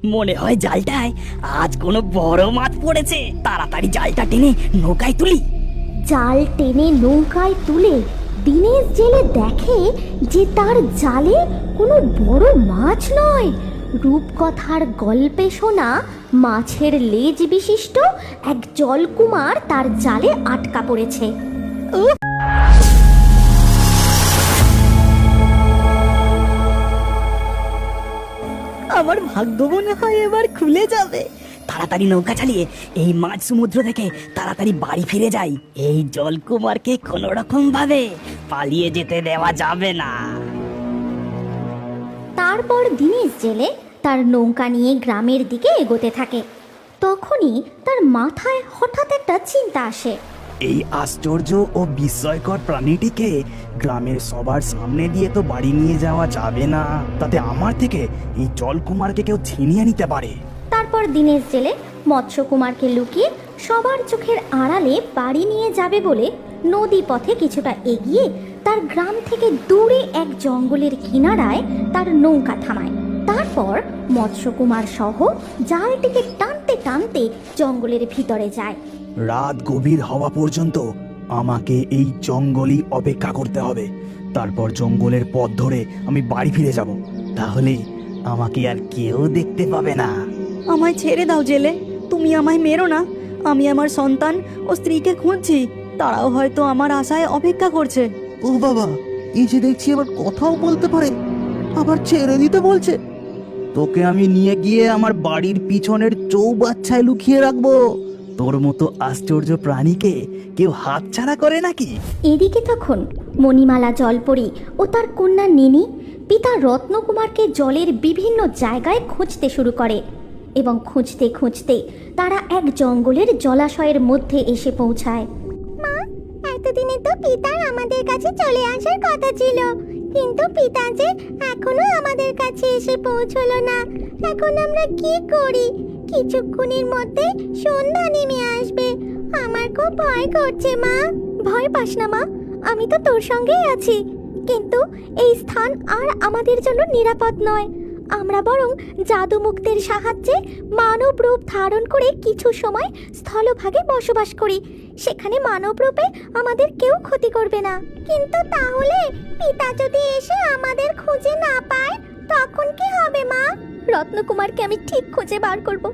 মনে হয় জালটায় আজ কোনো বড় মাছ পড়েছে। তাড়াতাড়ি জালটা টেনে নৌকায় তুলি। জাল টেনে নৌকায় তুলে দিনেশ জেলে দেখে যে তার জালে কোনো বড় মাছ নয়, রূপকথার গল্পে শোনা মাছের লেজ বিশিষ্ট এক জলকুমার তার জালে আটকা পড়েছে। আমার ভাগ্য মনে হয় এবার খুলে যাবে। তাড়াতাড়ি নৌকা চালিয়ে এই মাঝ সমুদ্র থেকে তাড়াতাড়ি বাড়ি ফিরে যাই। এই জলকুমারকে কোনো রকম ভাবে পালিয়ে যেতে দেওয়া যাবে না। তারপর দিনেশ জেলে তার নৌকা নিয়ে গ্রামের দিকে এগোতে থাকে। তখনই তার মাথায় হঠাৎ একটা চিন্তা আসে। এই আশ্চর্য ও বিস্ময়কর প্রাণীটিকে গ্রামের সবার সামনে দিয়ে তো বাড়ি নিয়ে যাওয়া যাবে না, তাতে আমার থেকে এই জলকুমারকে কেউ ছিনিয়ে নিতে পারে। তারপর দিনেশ জেলে মৎস্যকুমারকে লুকিয়ে সবার চোখের আড়ালে বাড়ি নিয়ে যাবে বলে নদী পথে কিছুটা এগিয়ে তার গ্রাম থেকে দূরে এক জঙ্গলের কিনারায় তার নৌকা থামায়। তারপর মৎস্যকুমার সহ জালটিকে টানতে টানতে জঙ্গলের ভিতরে যায়। রাত গভীর হওয়া পর্যন্ত আমাকে এই জঙ্গলই অপেক্ষা করতে হবে। তারপর জঙ্গলের পথ ধরে আমি বাড়ি ফিরে যাব, তাহলে আমাকে আর কেউ দেখতে পাবে না। আমায় ছেড়ে দাও জেলে, তুমি আমায় মেরো না। আমি আমার সন্তান ও স্ত্রীকে খুঁজছি, তারাও হয়তো আমার আশায় অপেক্ষা করছে। ও বাবা, এই যে দেখছি আবার কথাও বলতে পারে, আবার ছেড়ে দিতে বলছে। তোকে আমি নিয়ে গিয়ে আমার বাড়ির পিছনের চৌবাচ্চায় লুকিয়ে রাখবো। তোর মতো আশ্চর্য প্রাণীকে কেউ হাতছাড়া করে নাকি? এদিকে তখন মণিমালা জলপরী ও তার কন্যা নিনি পিতা রত্নকুমারকে জলের বিভিন্ন জায়গায় খুঁজতে শুরু করে এবং খুঁজতে খুঁজতে তারা এক জঙ্গলের জলাশয়ের মধ্যে এসে পৌঁছায়। মা, এতদিনে তো পিতার আমাদের কাছে চলে আসার কথা ছিল, কিন্তু পিতা যে এখনো আমাদের কাছে এসে পৌঁছলো না। এখন আমরা কি করি? কিছুক্ষণের মধ্যে সন্ধ্যা নেমে আসবে, আমার খুব ভয় করছে মা। ভয় পাস না মা, আমি তো তোর সঙ্গেই আছি। কিন্তু এই স্থান আর আমাদের জন্য নিরাপদ নয়। আমরা বরং জাদুমুক্তের সাহায্যে মানব রূপ ধারণ করে কিছু সময় স্থলভাগে বসবাস করি। সেখানে মানব রূপে আমাদের কেউ ক্ষতি করবে না। কিন্তু তাহলে পিতা যদি এসে আমাদের খুঁজে না পায়, তখন কি হবে মা? রত্নকুমারকে আমি ঠিক খুঁজে বার করব,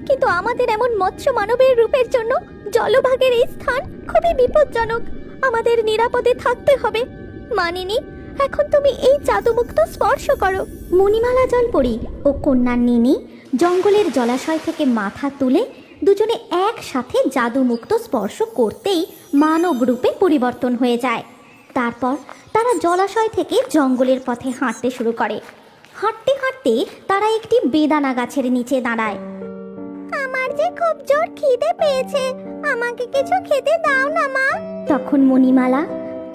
কিন্তু আমাদের এমন মৎস্য মানবের রূপের জন্য জলভাগের এই স্থান খুবই বিপজ্জনক। আমাদের নিরাপদে থাকতে হবে। মানিনি, এখন তুমি এই জাদুমুক্ত স্পর্শ করো। মণিমালা জলপরী ও কন্যা নিনি জঙ্গলের জলাশয় থেকে মাথা তুলে দুজনে একসাথে জাদুমুক্ত স্পর্শ করতেই মানব রূপে পরিবর্তন হয়ে যায়। তারপর তারা জলাশয় থেকে জঙ্গলের পথে হাঁটতে শুরু করে। হাঁটতে হাঁটতে তারা একটি বেদানা গাছের নিচে দাঁড়ায়। আমার যে খুব জোর খিদে পেয়েছে, আমাকে কিছু খেতে দাও না মা। তখন মণিমালা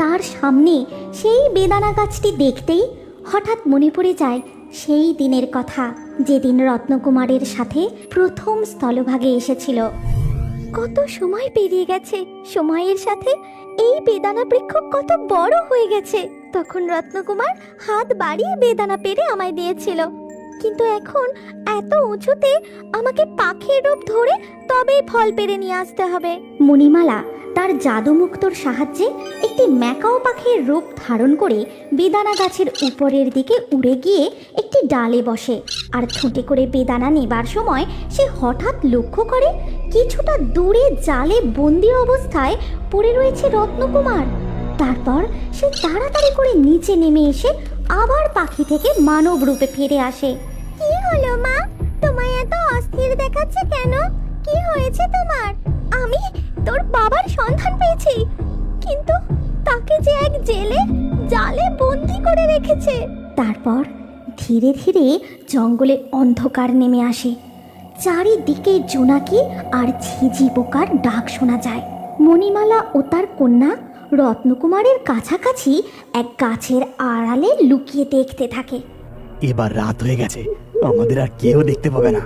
তার সামনে সেই বেদানা গাছটি দেখতেই হঠাৎ মনে পড়ে যায় সেই দিনের কথা, যেদিন রত্নকুমারের সাথে প্রথম স্থলভাগে এসেছিল। কত সময় পেরিয়ে গেছে, সময়ের সাথে এই বেদানা বৃক্ষ কত বড় হয়ে গেছে। তখন রত্নকুমার হাত বাড়িয়ে বেদানা পেড়ে আমায় দিয়েছিল, কিন্তু এখন এত উঁচুতে আমাকে পাখির রূপ ধরে তবেই ফল পেড়ে নিয়ে আসতে হবে। মণিমালা তার জাদুমুক্তর সাহায্যে একটি ম্যাকাও পাখির রূপ ধারণ করে বেদানা গাছের উপরের দিকে উড়ে গিয়ে একটি ডালে বসে। আর ঠোঁটে করে বেদানা নেবার সময় সে হঠাৎ লক্ষ্য করে কিছুটা দূরে জালে বন্দি অবস্থায় পড়ে রয়েছে রত্নকুমার। তারপর সে তাড়াতাড়ি করে নিচে নেমে এসে আবার পাখি থেকে মানব রূপে ফিরে আসে। কি হলো মা, তোমায় এত অস্থির দেখাচ্ছে কেন? কি হয়েছে তোমার? আমি তোর বাবার সন্ধান পেয়েছি, কিন্তু তাকে যে এক জেলে জালে বন্দি করে রেখেছে। তারপর ধীরে ধীরে জঙ্গলে অন্ধকার নেমে আসে। চারিদিকে জোনাকি আর ঝিঝি পোকার ডাক শোনা যায়। মণিমালা ও তার কন্যা রত্নকুমারের কাছাকাছি এক গাছের আড়ালে লুকিয়ে দেখতে থাকে। এবার রাত হয়ে গেছে, আমাদের আর কেউ দেখতে পাবে না।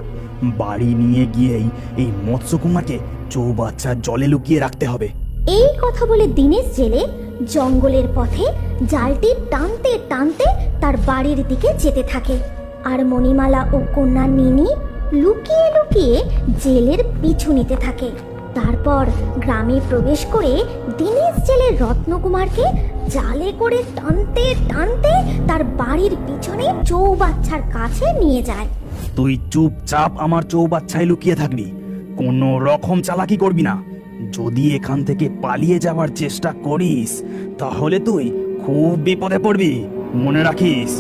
বাড়ি নিয়ে গিয়েই এই মৎস্যকুমারকে চৌবাচ্চার জলে লুকিয়ে রাখতে হবে। এই কথা বলে দিনেশ জেলে জঙ্গলের পথে জালটি টানতে টানতে তার বাড়ির দিকে যেতে থাকে। আর মণিমালা ও কন্যা নিনি লুকিয়ে লুকিয়ে জেলের পিছু নিতে থাকে। তারপর গ্রামে প্রবেশ করে দিনেশ জেলে রত্নকুমারকে জালে করে টানতে টানতে তার বাড়ির পিছনে চৌবাচ্চার কাছে নিয়ে যায়। তুই চুপচাপ আমার চৌবাচ্চায় লুকিয়ে থাকবি, কোনো রকম চালাকি করবি না। যদি এখান থেকে পালিয়ে যাওয়ার চেষ্টা করিস তাহলে তুই খুব বিপদে পড়বি, মনে রাখিস।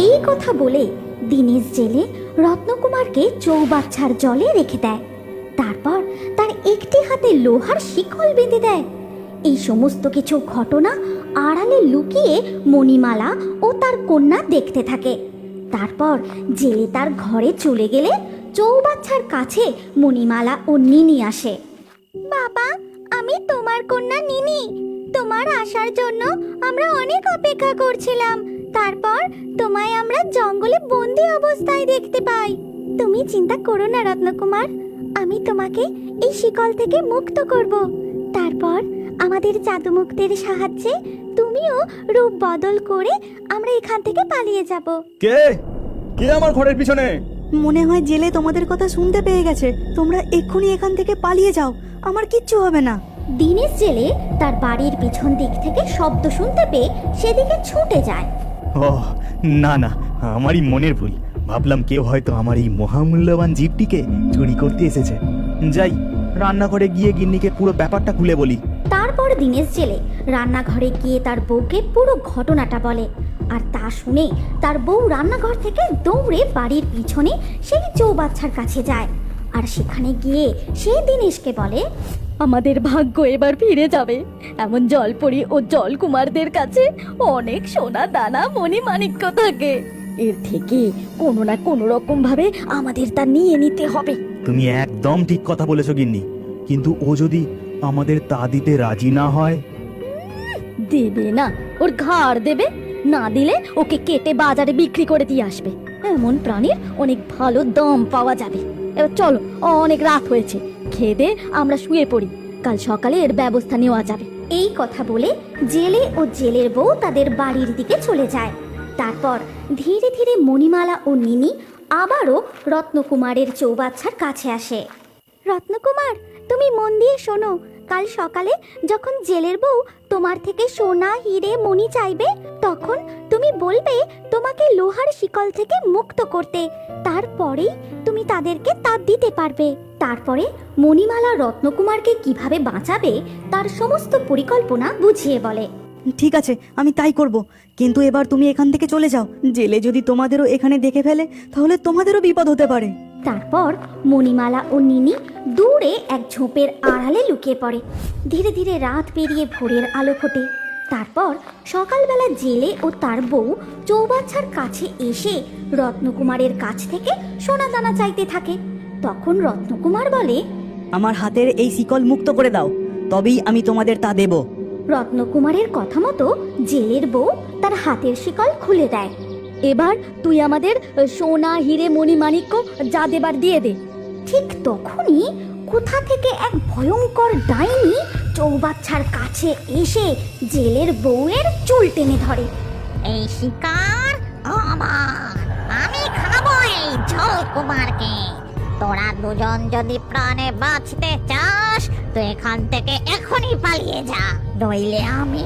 এই কথা বলে দিনেশ জেলে রত্নকুমারকে চৌবাচ্চার জলে রেখে দেয়। তারপর তার একটি হাতে লোহার শিকল বেঁধে দেয়। এই সমস্ত কিছু ঘটনা আড়ালে লুকিয়ে মণিমালা ও তার কন্যা দেখতে থাকে। তারপর জেলে তার ঘরে চলে গেলে চৌবাচ্চার কাছে মণিমালা ও নিনি আসে। বাবা, আমি তোমার কন্যা নিনি। তোমার আসার জন্য আমরা অনেক অপেক্ষা করছিলাম। তারপর তোমায় আমরা জঙ্গলে বন্দি অবস্থায় দেখতে পাই। তুমি চিন্তা করো না রত্নকুমার, আমি তোমাকে এই শিকল থেকে মুক্ত করব। তারপর আমাদের জাদুমুক্তের সাহায্যে তুমিও রূপ বদল করে আমরা এখান থেকে পালিয়ে যাব। কে কে আমার ঘরের পিছনে? মনে হয় জেলে তোমাদের কথা শুনতে পেয়ে গেছে। তোমরা এক্ষুনি এখান থেকে পালিয়ে যাও, আমার কিচ্ছু হবে না। দিনেশ জেলে তার বাড়ির পিছন দিক থেকে শব্দ শুনতে পেয়ে সেদিকে ছুটে যায়। ও না না, আমারই মনের ভুল। ভাবলাম কেউ হয়তো আমার এই মহামূল্যবান জীবটিকে চুরি করতে এসেছে। যাই, রান্নাঘরে গিয়ে গিন্নিকে পুরো ব্যাপারটা খুলে বলি। তারপর দিনেশ জেলে রান্নাঘরে গিয়ে তার বউকে পুরো ঘটনাটা বলে। আর তা শুনে তার বউ রান্নাঘর থেকে দৌড়ে বাড়ির পিছনে সেই চৌবাচ্চার কাছে যায়। আর সেখানে গিয়ে সে দিনেশকে বলে, আমাদের ভাগ্য এবার ফিরে যাবে। এমন জলপরি ও জলকুমারদের কাছে অনেক সোনা দানা মণিমাণিক্য থাকে। এর থেকে কোনো না কোনো রকম ভাবে আমাদের তা নিয়ে নিতে হবে। তুমি একদম ঠিক কথা বলেছো গিন্নি, কিন্তু ও যদি আমাদের তা দিতে রাজি না হয়? দেবে না, ওর ঘাড় দেবে। না দিলে ওকে কেটে বাজারে বিক্রি করে দিয়ে আসবে। এমন প্রাণীর অনেক ভালো দাম পাওয়া যাবে। এবার চলো, অনেক রাত হয়েছে, খেয়ে দে আমরা শুয়ে পড়ি। কাল সকালে এর ব্যবস্থা নেওয়া যাবে। এই কথা বলে জেলে ও জেলের বউ তাদের বাড়ির দিকে চলে যায়। তারপর ধীরে ধীরে মণিমালা ও নিনি আবারও রত্নকুমারের চৌবাচ্চার কাছে আসে। রত্নকুমার, তুমি মন দিয়ে শোনো। কাল সকালে যখন জেলের বউ তোমার থেকে সোনা হিরে মণি চাইবে, তখন তুমি বলবে তোমাকে লোহার শিকল থেকে মুক্ত করতে। তারপরেই তুমি তাদেরকে তা দিতে পারবে। তারপরে মণিমালা রত্নকুমারকে কিভাবে বাঁচাবে তার সমস্ত পরিকল্পনা বুঝিয়ে বলে। ঠিক আছে, আমি তাই করব, কিন্তু এবার তুমি এখান থেকে চলে যাও। জেলে যদি তোমাদেরও এখানে দেখে ফেলে তাহলে তোমাদেরও বিপদ হতে পারে। তারপর মণিমালা ও নিনি দূরে এক ঝোপের আড়ালে লুকিয়ে পড়ে। ধীরে ধীরে রাত পেরিয়ে ভোরের আলো ফোটে। তারপর সকালবেলা জেলে ও তার বউ চৌবাচ্চার কাছে এসে রত্নকুমারের কাছ থেকে সোনা দানা চাইতে থাকে। তখন রত্নকুমার বলে, আমার হাতের এই শিকল মুক্ত করে দাও, তবেই আমি তোমাদের তা দেব। রত্নকুমারের কথা মতো জেলের বউ তার হাতের শিকল খুলে দেয়। এবার তুই আমাদের সোনা হিরে মণিমাণিক্য যা দেবার দিয়ে দে। ঠিক তখনই কোথা থেকে এক ভয়ঙ্কর ডাইনি চৌবাচ্চার কাছে এসে জেলের বউয়ের চুল টেনে ধরে। এই শিকার আমার, আমি খাবো এই জলকুমারকে। তোরা দুজন যদি প্রাণে বাঁচতে চাস তো এখান থেকে এখনই পালিয়ে যা, নইলে আমি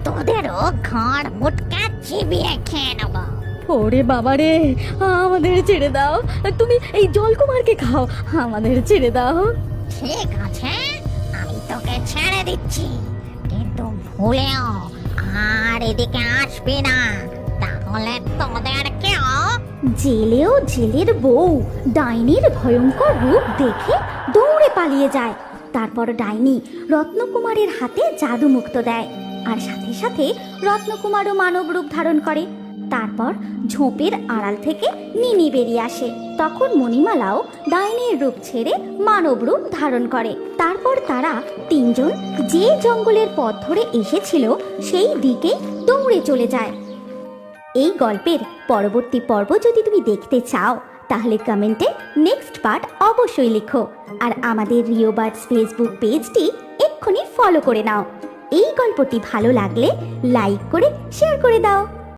তোদেরও ঘাড় মুটকে চিবিয়ে খেয়ে নেবো। ওরে বাবা রে, আমাদের ছেড়ে দাও। তুমি এই জলকুমারকে খাও, আমাদের ছেড়ে দাও। ঠিক আছে, আমি তোকে ছেড়ে দিচ্ছি, কিন্তু ভুলেও আর এদিকে আসবি না, তাহলে তোদেরকেও। জেলেও জেলের বউ ডাইনির ভয়ঙ্কর রূপ দেখে দৌড়ে পালিয়ে যায়। তারপর ডাইনি রত্নকুমারের হাতে জাদু মুক্ত দেয়, আর সাথে সাথে রত্নকুমারও মানব রূপ ধারণ করে। তারপর ঝোপের আড়াল থেকে নিনি বেরিয়ে আসে। তখন মণিমালাও ডাইনির রূপ ছেড়ে মানব রূপ ধারণ করে। তারপর তারা তিনজন যে জঙ্গলের পথ ধরে এসেছিল সেই দিকে দৌড়ে চলে যায়। এই গল্পের পরবর্তী পর্ব যদি তুমি দেখতে চাও তাহলে কমেন্টে নেক্সট পার্ট অবশ্যই লিখো। আর আমাদের রিও বার্ডস ফেসবুক পেজটি এক্ষুনি ফলো করে নাও। এই গল্পটি ভালো লাগলে লাইক করে শেয়ার করে দাও।